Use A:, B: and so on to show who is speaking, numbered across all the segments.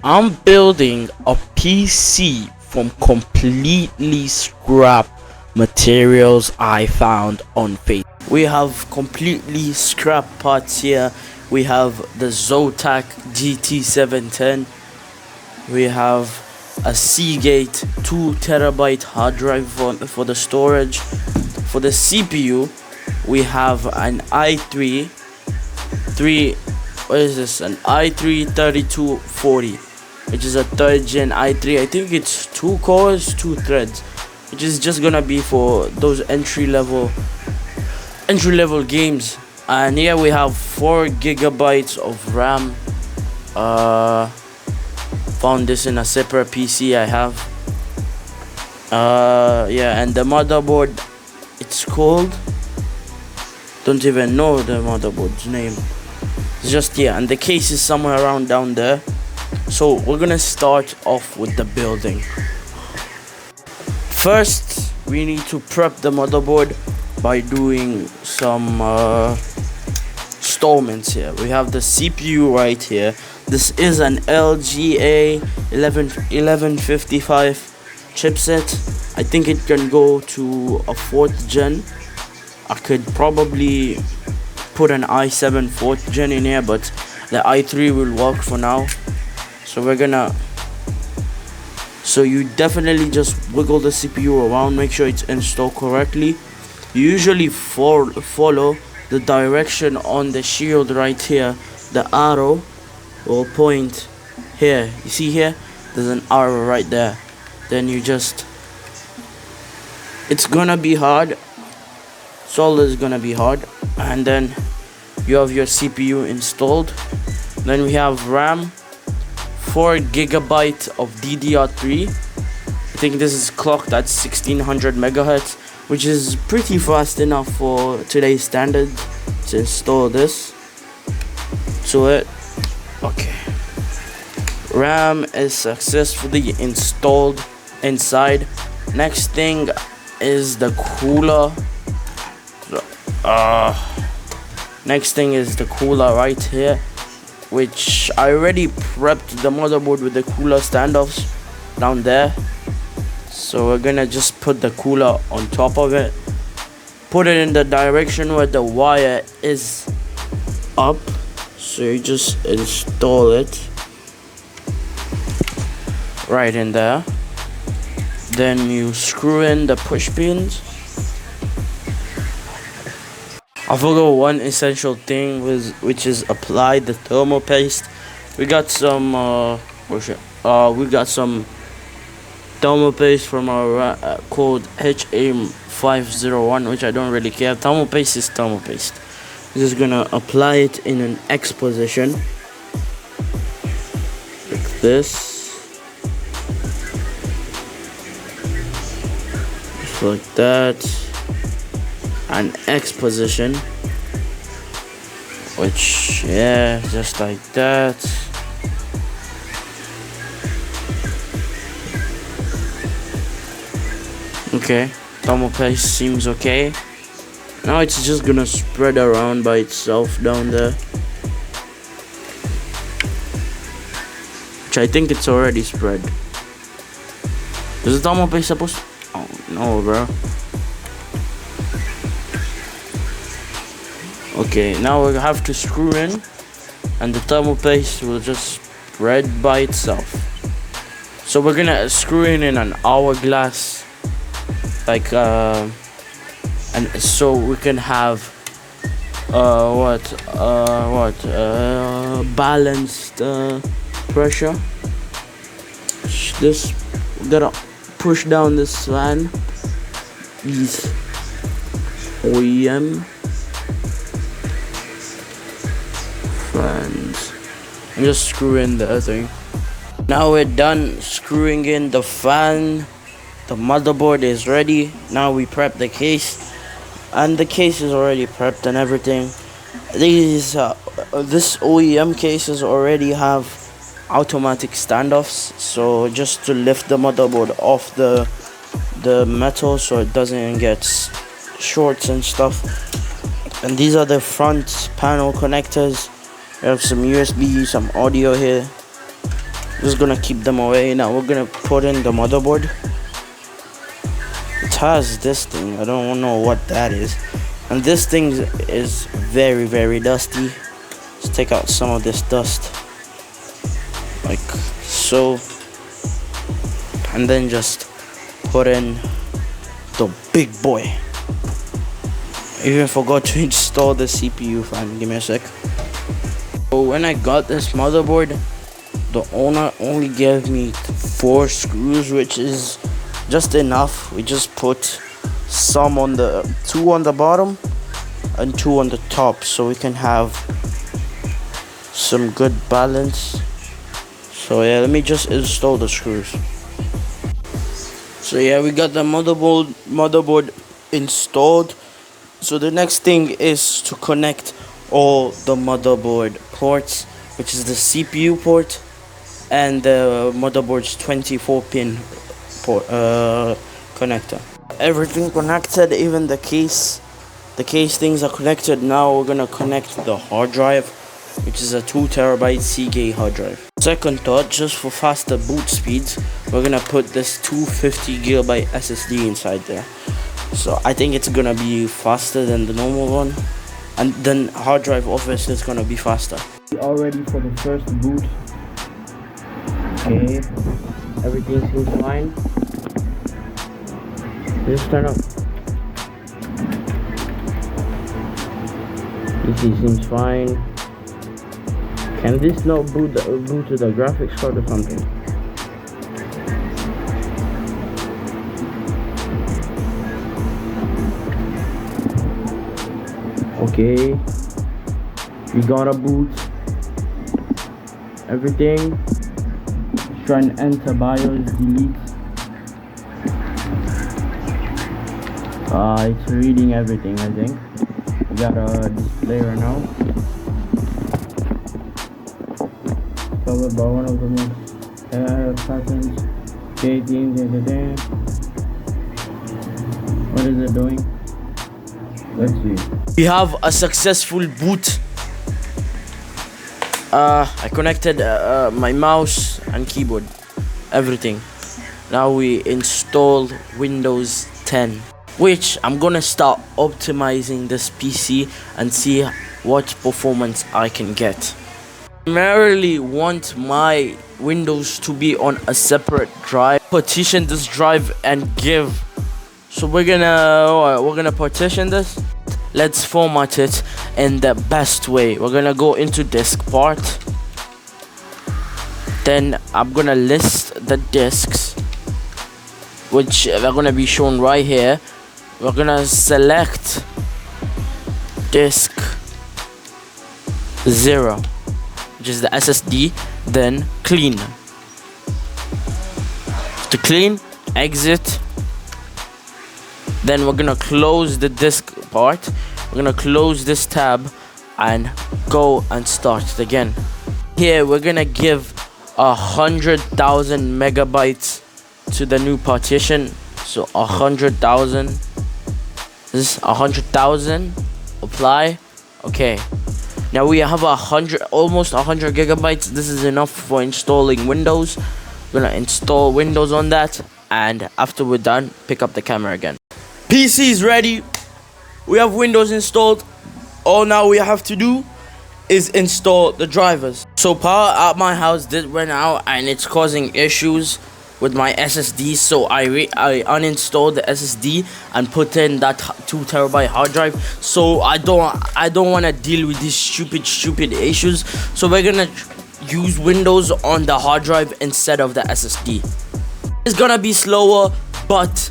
A: I'm building a PC from completely scrap materials I found on Facebook. We have completely scrap parts here. We have the Zotac GT710. We have a Seagate 2 TB hard drive for the storage. For the CPU, we have an i3 an i3 3240, which is a 3rd gen i3. I think it's 2 cores, 2 threads, which is just gonna be for those entry level games. And here we have 4 GB of RAM. Found this in a separate PC I have. Yeah, and the motherboard, it's called, don't even know the motherboard's name. It's just here, and the case is somewhere around down there. So we're gonna start off with the building. First, we need to prep the motherboard by doing some installments here. We have the CPU right here. This is an LGA 1155 chipset. I think it can go to a 4th gen. I could probably put an i7 4th gen in here, but the i3 will work for now. So you definitely just wiggle the CPU around, make sure it's installed correctly. You usually follow the direction on the shield right here. The arrow will point here. You see here, there's an arrow right there. Then it's gonna be hard. Solid is gonna be hard. And then you have your CPU installed. Then we have RAM, 4 GB of DDR3. I think this is clocked at 1600 MHz, which is pretty fast enough for today's standards to install this. Okay. RAM is successfully installed inside. Next thing is the cooler. Next thing is the cooler right here, which I already prepped the motherboard with the cooler standoffs down there. So we're gonna just put the cooler on top of it, put it in the direction where the wire is up. So you just install it right in there. Then you screw in the push pins. I forgot one essential thing, which is apply the thermal paste. We got some thermal paste from our code HA501, which I don't really care. Thermal paste is thermal paste. I'm just gonna apply it in an X position, like this, just like that. An X position, which, yeah, just like that. Okay, thermal paste seems okay. Now it's just gonna spread around by itself down there, which I think it's already spread. Is the thermal paste supposed to? Oh no, bro. Okay, now we have to screw in, and the thermal paste will just spread by itself. So we're gonna screw in an hourglass, like and so we can have balanced pressure. This, we gotta push down this fan, these OEM fans, and just screw in the other thing. Now we're done screwing in the fan. The motherboard is ready. Now we prep the case, and the case is already prepped and everything. This OEM cases already have automatic standoffs, so just to lift the motherboard off the metal so it doesn't get shorts and stuff. And these are the front panel connectors. We have some USB, some audio here. Just gonna keep them away. Now we're gonna put in the motherboard. It has this thing, I don't know what that is, and this thing is very, very dusty. Let's take out some of this dust, like so, and then just put in the big boy. I even forgot to install the CPU fan. Give me a sec. So when I got this motherboard, the owner only gave me 4 screws, which is just enough. We just put some on the 2 on the bottom and 2 on the top, so we can have some good balance. So yeah, let me just install the screws. So yeah, we got the motherboard installed. So the next thing is to connect all the motherboard ports, which is the CPU port and the motherboard's 24-pin port connector. Everything connected, even the case things are connected. Now we're gonna connect the hard drive, which is a 2 terabyte Seagate hard drive. Second thought, just for faster boot speeds, we're gonna put this 250 gigabyte SSD inside there. So I think it's gonna be faster than the normal one, and then hard drive obviously is gonna be faster. We are ready for the first boot. Okay, everything seems fine. Just turn up. PC seems fine. Can this not boot to the graphics card or something? Okay, we got a boot. Everything. Let's try and enter BIOS, delete. It's reading everything, I think. We got a display right now. Covered by one of the most patterns. What is it doing? Let's see. We have a successful boot. I connected my mouse and keyboard, everything. Now we installed Windows 10, which I'm gonna start optimizing this PC and see what performance I can get. I primarily want my Windows to be on a separate drive. Partition this drive and give. So we're gonna partition this. Let's format it in the best way. We're gonna go into disk part. Then I'm gonna list the disks, which are gonna be shown right here. We're gonna select disk 0, which is the SSD, then clean. To clean, exit. Then we're gonna close the disk part. We're gonna close this tab and go and start it again. Here we're gonna give 100,000 megabytes to the new partition. So 100,000. This is 100,000. Apply. Okay. Now we have almost 100 gigabytes. This is enough for installing Windows. We're gonna install Windows on that, and after we're done, pick up the camera again. PC is ready. We have Windows installed. All now we have to do is install the drivers. So power at my house did run out, and it's causing issues with my SSD. So I uninstalled the SSD and put in that 2 terabyte hard drive. So I don't want to deal with these stupid issues. So we're gonna use Windows on the hard drive instead of the SSD. It's gonna be slower, but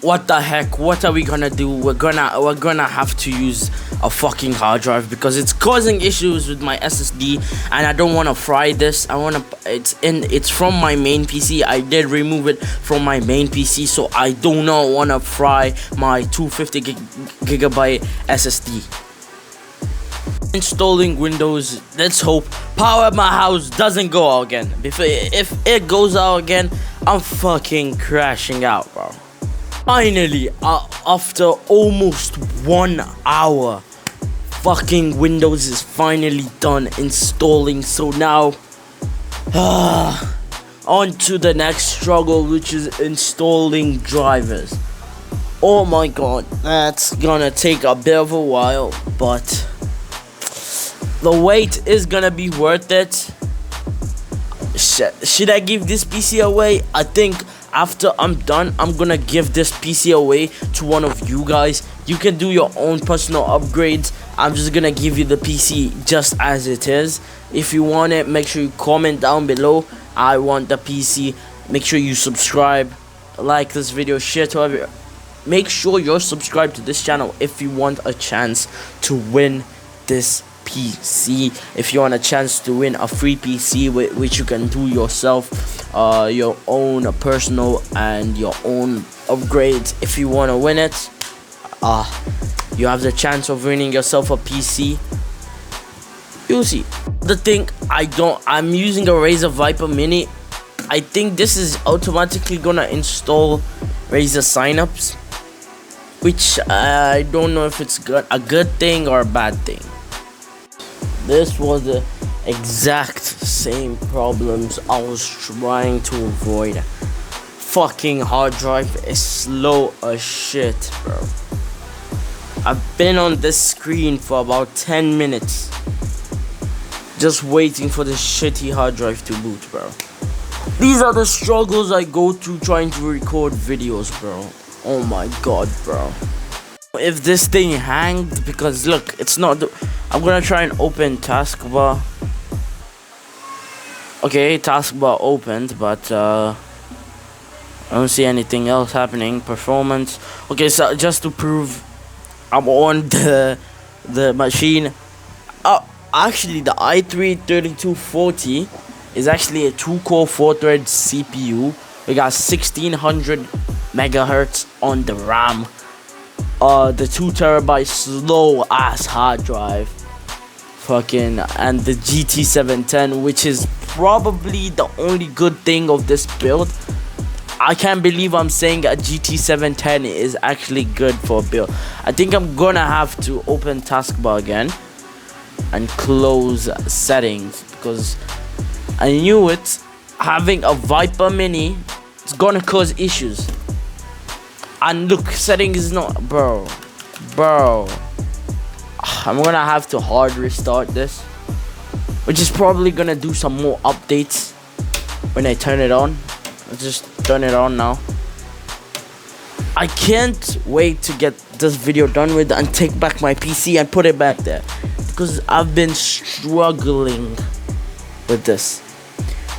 A: what the heck, what are we gonna do? We're gonna have to use a fucking hard drive because it's causing issues with my SSD, and I don't want to fry this. It's from my main PC. I did remove it from my main PC, so I do not want to fry my 250 gigabyte SSD. Installing Windows. Let's hope power at my house doesn't go out again. If it goes out again, I'm fucking crashing out, bro. Finally, after almost 1 hour, fucking Windows is finally done installing. So now On to the next struggle, which is installing drivers. Oh my god, that's gonna take a bit of a while, but the wait is gonna be worth it. Should I give this PC away? I think after I'm done, I'm gonna give this PC away to one of you guys. You can do your own personal upgrades. I'm just gonna give you the PC just as it is. If you want it, make sure you comment down below. I want the PC. Make sure you subscribe, like this video, share to everyone. Make sure you're subscribed to this channel if you want a chance to win this PC. If you want a chance to win a free PC which you can do yourself, your own personal and your own upgrades. If you want to win it, you have the chance of winning yourself a PC. You'll see. The thing, I'm using a Razer Viper Mini. I think this is automatically gonna install Razer signups, which I don't know if it's a good thing or a bad thing. This was the exact same problems I was trying to avoid. Fucking hard drive is slow as shit, bro. I've been on this screen for about 10 minutes just waiting for this shitty hard drive to boot, bro. These are the struggles I go through trying to record videos, bro. Oh my god, bro. If this thing hanged, because look, it's not. I'm gonna try and open taskbar. Okay, taskbar opened, but I don't see anything else happening. Performance. Okay, so just to prove I'm on the machine. Actually, the i3-3240 is actually a 2-core 4-thread CPU. We got 1600 megahertz on the RAM. The 2TB slow ass hard drive. Fucking, and the GT710, which is probably the only good thing of this build. I can't believe I'm saying a GT710 is actually good for a build. I think I'm gonna have to open taskbar again and close settings, because I knew it. Having a Viper Mini, it's gonna cause issues. And look, settings is not, bro. I'm gonna have to hard restart this, which is probably gonna do some more updates when I turn it on. Let's just turn it on now. I can't wait to get this video done with and take back my PC and put it back there, because I've been struggling with this.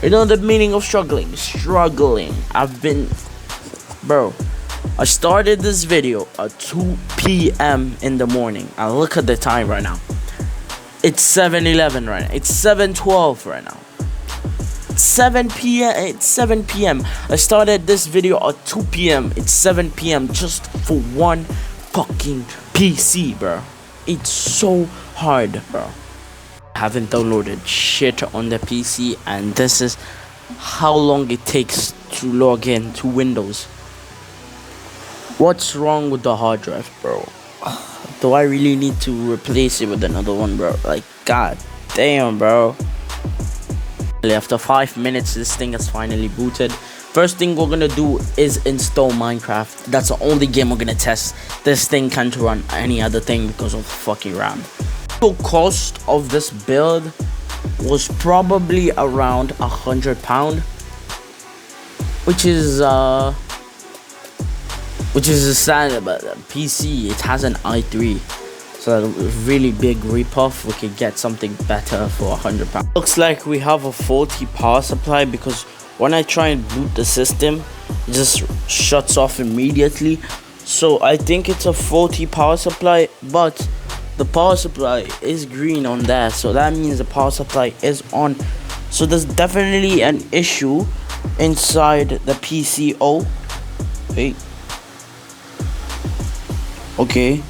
A: You know the meaning of struggling? Struggling. I've been, bro. I started this video at 2 p.m. in the morning. I look at the time right now. It's 7:11 right now. It's 7:12 right now. 7 p.m. It's 7 p.m. I started this video at 2 p.m. It's 7 p.m. just for one fucking PC, bro. It's so hard, bro. I haven't downloaded shit on the PC, and this is how long it takes to log in to Windows. What's wrong with the hard drive, bro? Do I really need to replace it with another one, bro? Like, god damn, bro. After 5 minutes, this thing has finally booted. First thing we're gonna do is install Minecraft. That's the only game we're gonna test. This thing can't run any other thing because of fucking RAM. The cost of this build was probably around £100, which is a standard, but PC, it has an i3, so a really big ripoff. We could get something better for £100. Looks like we have a faulty power supply, because when I try and boot the system, it just shuts off immediately. So I think it's a faulty power supply, but the power supply is green on there, so that means the power supply is on. So there's definitely an issue inside the PCO. Wait. Okay,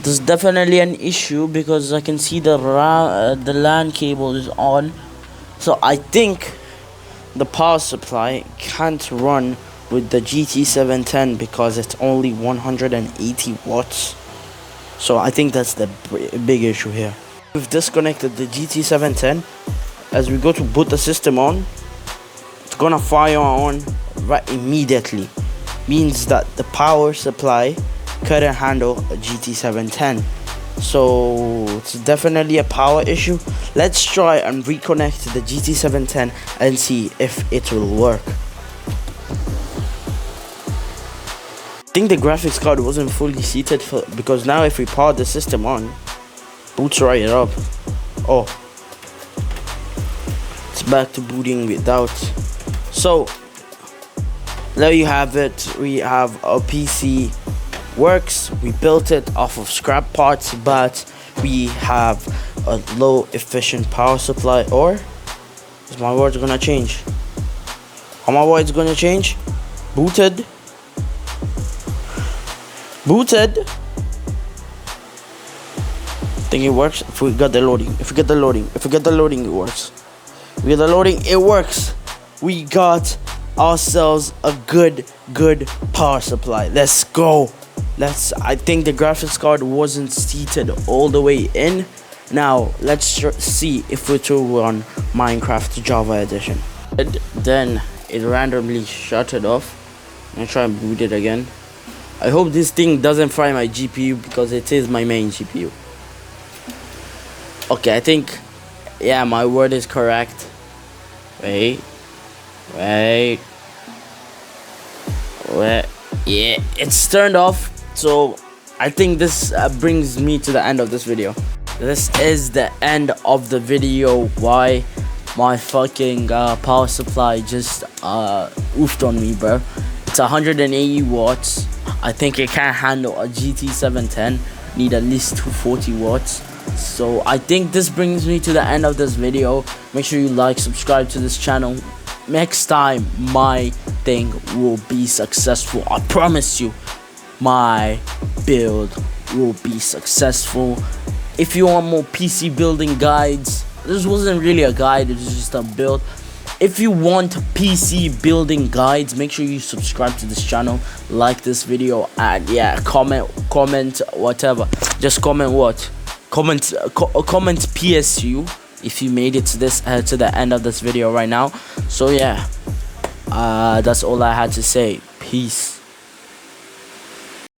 A: there's definitely an issue because I can see the LAN cable is on. So I think the power supply can't run with the GT710 because it's only 180 watts. So I think that's the big issue here. We've disconnected the GT710 as we go to boot the system on, it's gonna fire on right immediately. Means that the power supply couldn't handle a GT710. So it's definitely a power issue. Let's try and reconnect the GT710 and see if it will work. I think the graphics card wasn't fully seated because now if we power the system on, boots right up. Oh, it's back to booting without. So there you have it. We have a PC works. We built it off of scrap parts, but we have a low efficient power supply. Or is my words gonna change? Are my words gonna change? Booted. I think it works. If we get the loading, if we get the loading, it works. If we get the loading, it works. We got ourselves a good power supply. Let's go. I think the graphics card wasn't seated all the way in. Now let's see if we run Minecraft Java edition. Then it randomly shut it off. I'm gonna try and boot it again. I hope this thing doesn't fry my GPU because it is my main GPU. Okay, I think, yeah, my word is correct. Wait. Yeah, it's turned off. So I think this brings me to the end of this video. This is the end of the video. Why my fucking power supply just oofed on me, bro. It's 180 watts. I think it can handle a GT710. Need at least 240 watts. So I think this brings me to the end of this video. Make sure you like, subscribe to this channel. Next time my thing will be successful. I promise you, my build will be successful. If you want more PC building guides, this wasn't really a guide, it was just a build. If you want PC building guides, make sure you subscribe to this channel, like this video, and yeah, comment whatever. Just comment what? Comment PSU if you made it to this to the end of this video right now. So yeah, that's all I had to say. Peace.